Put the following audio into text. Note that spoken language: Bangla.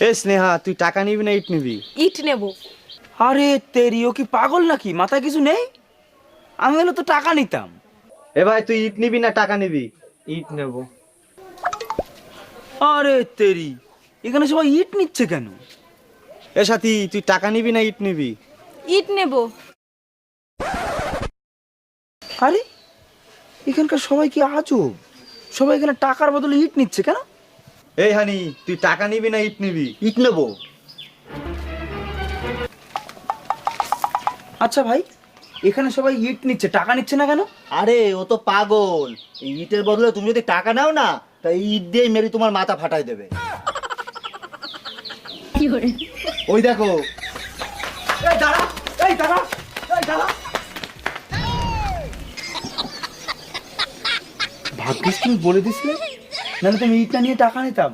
এ স্নেহা, তুই টাকা নিবি না ইট নিবি? ইট নেব। আরে তেরি, ও কি পাগল নাকি? মাথায় কিছু নেই? আমি হলে তো টাকা নিতাম। এ ভাই, তুই ইট নিবি না টাকা নিবি? ইট নেব। আরে তেরি, এখানে সবাই ইট নিচ্ছে কেন? এ সাথী, তুই টাকা নিবি না ইট নিবি? ইট নেব। আরে এখানকার সবাই কি আজব, সবাই এখানে টাকার বদলে ইট নিচ্ছে কেন? এই হানি, তুই টাকা নিবি না ইট নিবি? ইট নেব। আচ্ছা ভাই, এখানে সবাই ইট নিচ্ছে, টাকা নিচ্ছে না কেন? আরে ও তো পাগল। এই ইটের বদলে তুমি যদি টাকা নাও না, তা এই ইট দিয়ে মেরে তোমার মাথা ফাটাই দেবে। ওই দেখো। এই দাঁড়া, এই দাঁড়া, এই দাঁড়া। ভাগ্যিস তুমি বলে দিছিলে, নাহলে তুমি ইট না নিয়ে টাকা নিতাম।